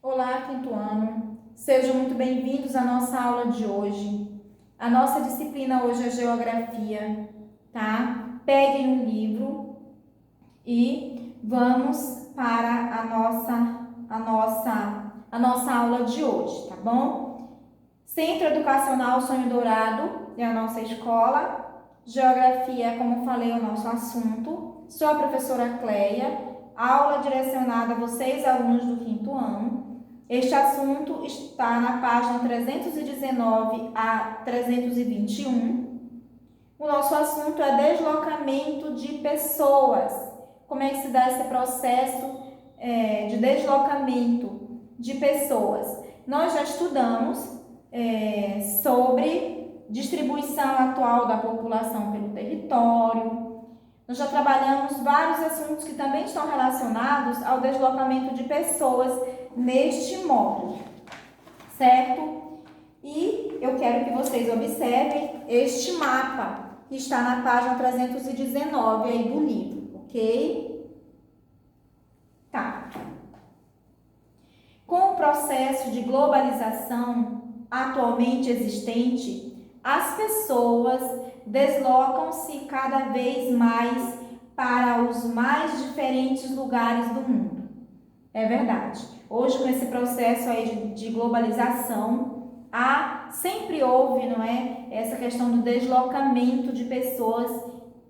Olá, quinto ano. Sejam muito bem-vindos à nossa aula de hoje. A nossa disciplina hoje é Geografia, tá? Peguem um livro e vamos para a nossa aula de hoje, tá bom? Centro Educacional Sonho Dourado é a nossa escola. Geografia, como falei, é o nosso assunto. Sou a professora Cleia. Aula direcionada a vocês, alunos do quinto ano. Este assunto está na página 319 a 321. O nosso assunto é deslocamento de pessoas. Como é que se dá esse processo de deslocamento de pessoas? Nós já estudamos sobre distribuição atual da população pelo território. Nós já trabalhamos vários assuntos que também estão relacionados ao deslocamento de pessoas neste módulo, certo? E eu quero que vocês observem este mapa que está na página 319 aí do livro, ok? Tá. Com o processo de globalização atualmente existente, as pessoas deslocam-se cada vez mais para os mais diferentes lugares do mundo. É verdade. Hoje, com esse processo aí de globalização, sempre houve, não é, essa questão do deslocamento de pessoas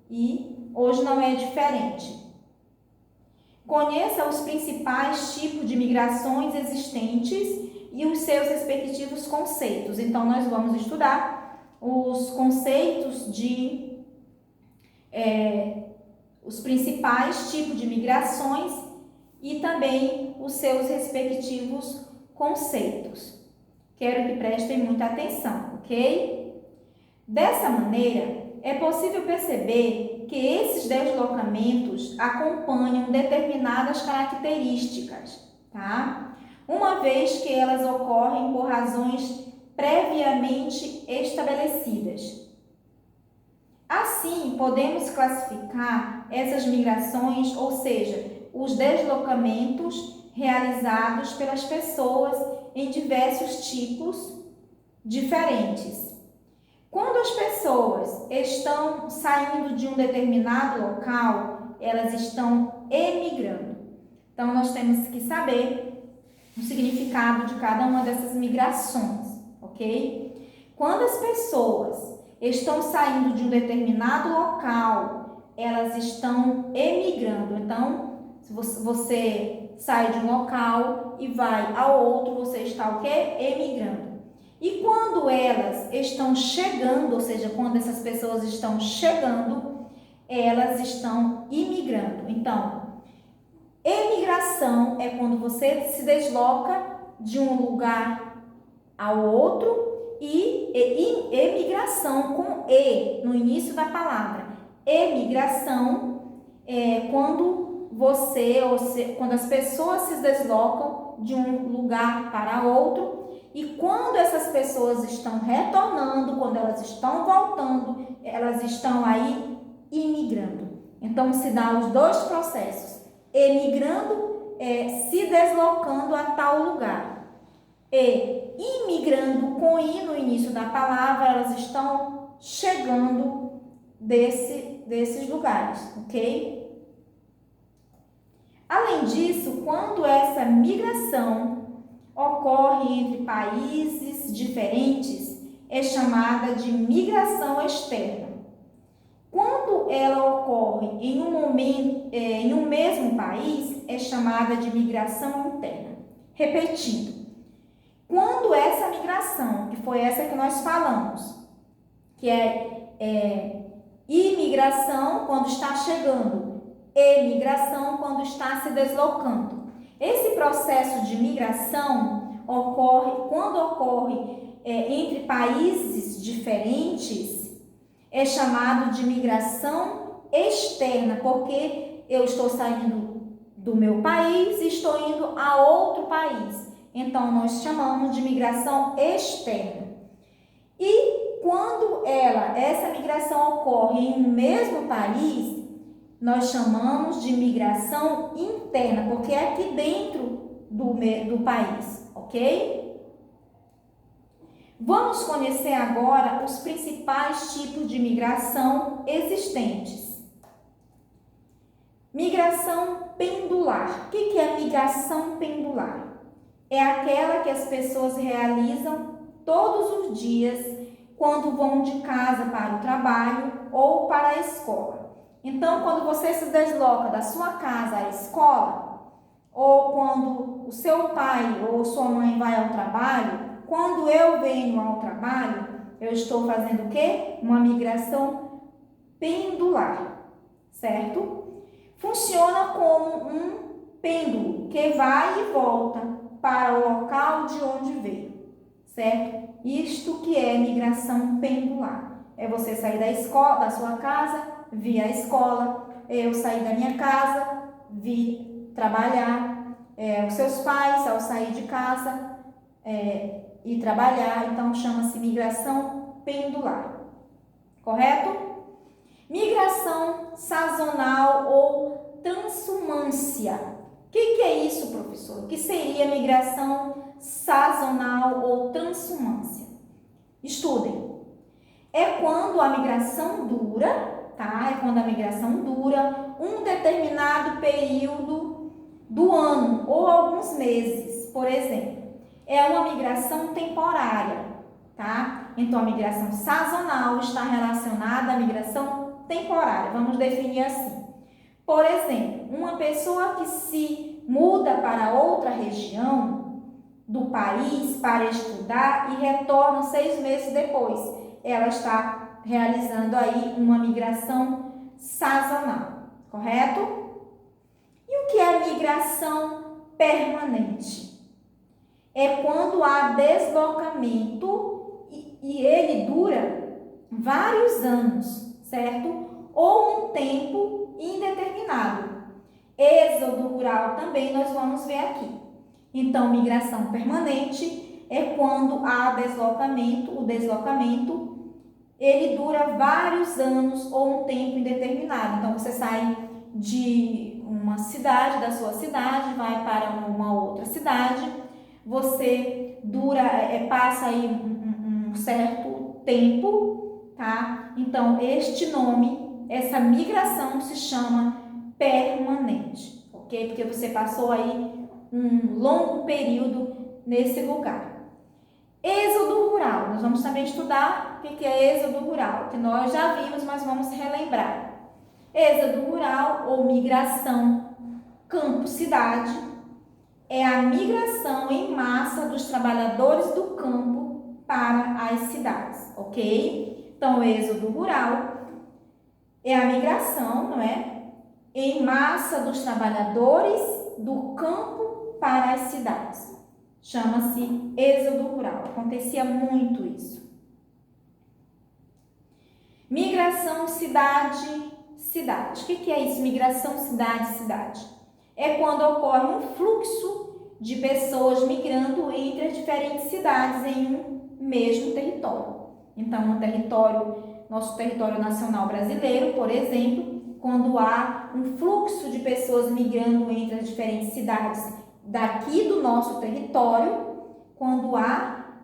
e hoje não é diferente. Conheça os principais tipos de migrações existentes e os seus respectivos conceitos. Então, nós vamos estudar os conceitos os principais tipos de migrações e também os seus respectivos conceitos. Quero que prestem muita atenção, ok? Dessa maneira, é possível perceber que esses deslocamentos acompanham determinadas características, tá? Uma vez que elas ocorrem por razões previamente estabelecidas. Assim, podemos classificar essas migrações, ou seja, os deslocamentos realizados pelas pessoas em diversos tipos diferentes. Quando as pessoas estão saindo de um determinado local, elas estão emigrando. Então, nós temos que saber o significado de cada uma dessas migrações, ok? Quando as pessoas estão saindo de um determinado local, elas estão emigrando. Então, se você sai de um local e vai ao outro, você está o quê? Emigrando. E quando elas estão chegando, ou seja, quando essas pessoas estão chegando, elas estão imigrando. Então, emigração é quando você se desloca de um lugar ao outro e emigração com E no início da palavra. Emigração é quando quando as pessoas se deslocam de um lugar para outro. E quando essas pessoas estão retornando, quando elas estão voltando, elas estão aí imigrando. Então, se dá os dois processos. Emigrando se deslocando a tal lugar. E imigrando com I no início da palavra, elas estão chegando desses lugares, ok? Além disso, quando essa migração ocorre entre países diferentes, é chamada de migração externa. Quando ela ocorre em um mesmo país, é chamada de migração interna. Repetindo, quando essa migração, que foi essa que nós falamos, que é imigração quando está chegando, emigração quando está se deslocando. Esse processo de migração quando ocorre entre países diferentes, é chamado de migração externa, porque eu estou saindo do meu país e estou indo a outro país. Então, nós chamamos de migração externa. E quando essa migração ocorre em um mesmo país, nós chamamos de migração interna, porque é aqui dentro do país, ok? Vamos conhecer agora os principais tipos de migração existentes. Migração pendular. O que é migração pendular? É aquela que as pessoas realizam todos os dias quando vão de casa para o trabalho ou para a escola. Então, quando você se desloca da sua casa à escola, ou quando o seu pai ou sua mãe vai ao trabalho, quando eu venho ao trabalho, eu estou fazendo o quê? Uma migração pendular, certo? Funciona como um pêndulo que vai e volta para o local de onde veio, certo? Isto que é migração pendular. É você sair da escola, da sua casa, vir à escola, eu sair da minha casa, vir trabalhar, os seus pais ao sair de casa e trabalhar, então chama-se migração pendular, correto? Migração sazonal ou transumância. O que é isso, professor? O que seria migração sazonal ou transumância? Estudem. É quando a migração dura, tá? É quando a migração dura um determinado período do ano ou alguns meses, por exemplo. É uma migração temporária, tá? Então, a migração sazonal está relacionada à migração temporária. Vamos definir assim. Por exemplo, uma pessoa que se muda para outra região do país para estudar e retorna 6 meses depois. Ela está realizando aí uma migração sazonal, correto? E o que é migração permanente? É quando há deslocamento e ele dura vários anos, certo? Ou um tempo indeterminado. Êxodo rural também nós vamos ver aqui. Então, migração permanente é quando há deslocamento, o deslocamento ele dura vários anos ou um tempo indeterminado. Então, você sai de uma cidade, da sua cidade, vai para uma outra cidade, você passa aí um certo tempo, tá? Então, este nome, essa migração se chama permanente, ok? Porque você passou aí um longo período nesse lugar. Êxodo rural, nós vamos também estudar o que é êxodo rural, que nós já vimos, mas vamos relembrar. Êxodo rural ou migração campo-cidade é a migração em massa dos trabalhadores do campo para as cidades, ok? Então, o êxodo rural é a migração, não é? Em massa dos trabalhadores do campo para as cidades. Chama-se êxodo rural. Acontecia muito isso. Migração cidade-cidade. O que é isso? Migração cidade-cidade. É quando ocorre um fluxo de pessoas migrando entre as diferentes cidades em um mesmo território. Então, nosso território nacional brasileiro, por exemplo, quando há um fluxo de pessoas migrando entre as diferentes cidades daqui do nosso território, quando há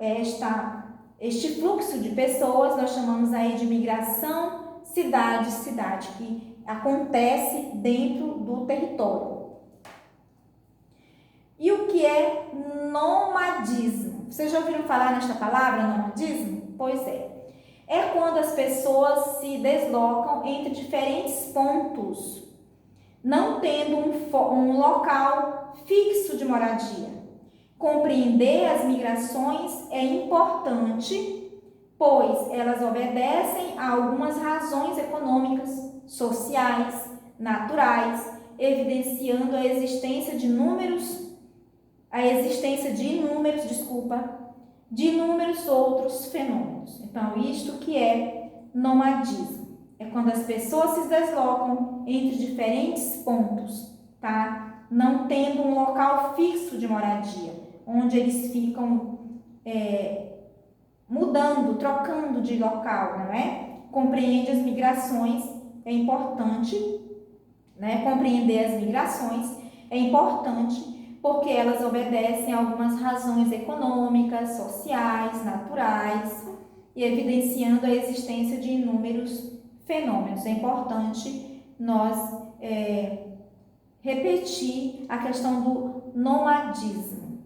este fluxo de pessoas, nós chamamos aí de migração cidade-cidade, que acontece dentro do território. E o que é nomadismo? Vocês já ouviram falar nesta palavra, nomadismo? Pois é. É quando as pessoas se deslocam entre diferentes pontos, não tendo um local fixo de moradia. Compreender as migrações é importante, pois elas obedecem a algumas razões econômicas, sociais, naturais, evidenciando a existência de inúmeros outros fenômenos. Então, isto que é nomadismo. É quando as pessoas se deslocam entre diferentes pontos, tá? Não tendo um local fixo de moradia, onde eles ficam mudando, trocando de local, não é? Compreende as migrações, é importante, né? Compreender as migrações é importante porque elas obedecem a algumas razões econômicas, sociais, naturais e evidenciando a existência de inúmeros fenômenos. É importante nós repetir a questão do nomadismo.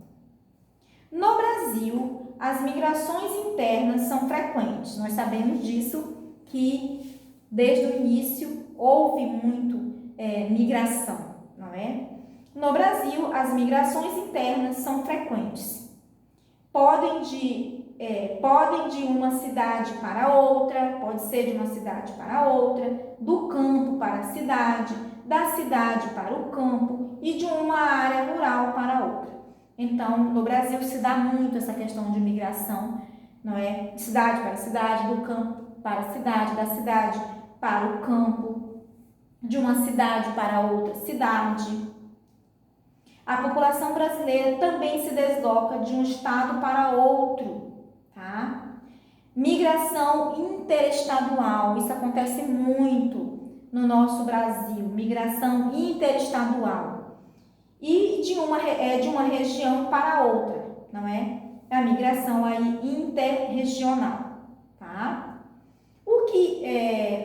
No Brasil, as migrações internas são frequentes. Nós sabemos disso, que desde o início houve muito migração, não é? No Brasil, as migrações internas são frequentes. Podem de uma cidade para outra, pode ser de uma cidade para outra, do campo para a cidade, da cidade para o campo e de uma área rural para outra. Então, no Brasil se dá muito essa questão de migração, não é? De cidade para cidade, do campo para a cidade, da cidade para o campo, de uma cidade para outra cidade. A população brasileira também se desloca de um estado para outro, tá? Migração interestadual, isso acontece muito no nosso Brasil, migração interestadual. E de uma região para outra, não é? A migração aí interregional, tá?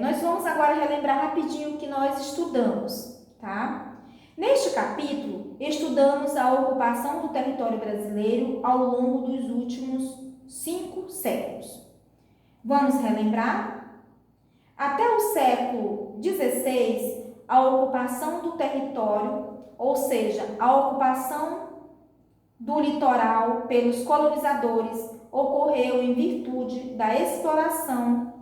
Nós vamos agora relembrar rapidinho o que nós estudamos, tá? Neste capítulo, estudamos a ocupação do território brasileiro ao longo dos últimos 5 séculos. Vamos relembrar? Até o século XVI, a ocupação do território, ou seja, a ocupação do litoral pelos colonizadores, ocorreu em virtude da exploração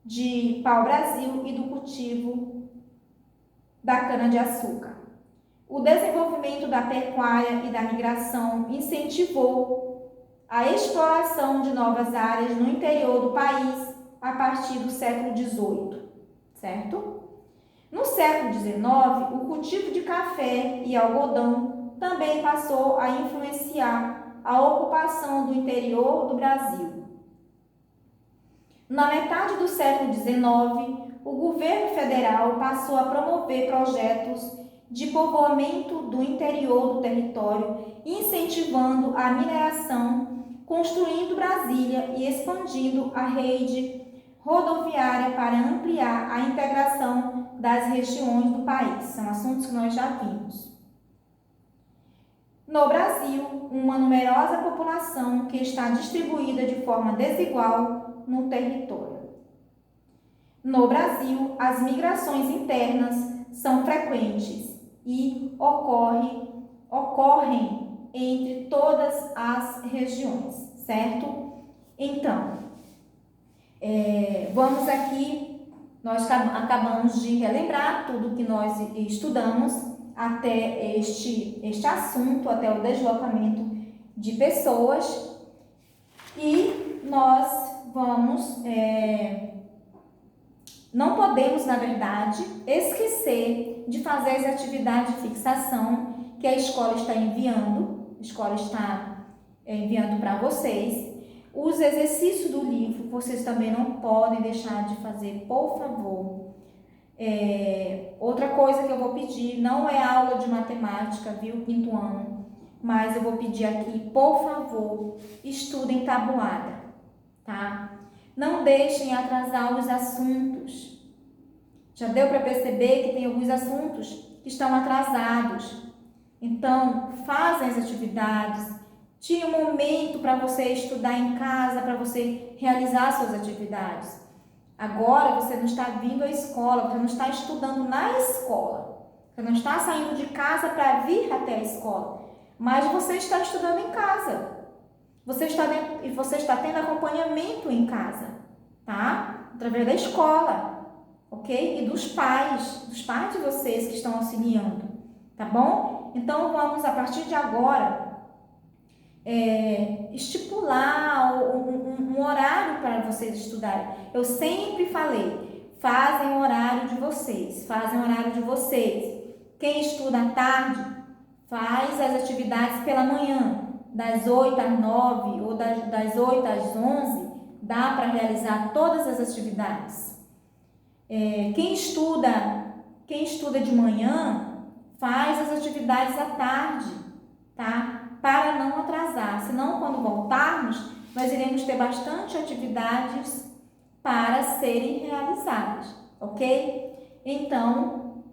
de pau-brasil e do cultivo da cana-de-açúcar. O desenvolvimento da pecuária e da migração incentivou a exploração de novas áreas no interior do país a partir do século XVIII, certo? No século XIX, o cultivo de café e algodão também passou a influenciar a ocupação do interior do Brasil. Na metade do século XIX, o governo federal passou a promover projetos de povoamento do interior do território, incentivando a mineração, construindo Brasília e expandindo a rede rodoviária para ampliar a integração das regiões do país. São assuntos que nós já vimos. No Brasil, uma numerosa população que está distribuída de forma desigual no território. No Brasil, as migrações internas são frequentes e ocorrem entre todas as regiões, certo? Então, vamos aqui, nós acabamos de relembrar tudo que nós estudamos até este assunto, até o deslocamento de pessoas, e nós vamos... Não podemos, na verdade, esquecer de fazer as atividades de fixação que a escola está enviando. A escola está enviando para vocês. Os exercícios do livro, vocês também não podem deixar de fazer, por favor. Outra coisa que eu vou pedir, não é aula de matemática, viu, 5º ano, mas eu vou pedir aqui, por favor, estudem tabuada, tá? Não deixem atrasar os assuntos. Já deu para perceber que tem alguns assuntos que estão atrasados. Então, fazem as atividades. Tire um momento para você estudar em casa, para você realizar suas atividades. Agora, você não está vindo à escola, você não está estudando na escola. Você não está saindo de casa para vir até a escola. Mas você está estudando em casa. Você está tendo acompanhamento em casa, tá? Através da escola, ok? E dos pais de vocês que estão auxiliando, tá bom? Então, vamos, a partir de agora, estipular um horário para vocês estudarem. Eu sempre falei, fazem o horário de vocês, Quem estuda à tarde, faz as atividades pela manhã. Das 8 às 9 ou das 8 às 11, dá para realizar todas as atividades. Quem estuda de manhã, faz as atividades à tarde, tá? Para não atrasar, senão quando voltarmos, nós iremos ter bastante atividades para serem realizadas, ok? Então,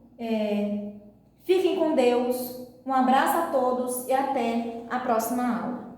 fiquem com Deus, um abraço a todos e até a próxima aula.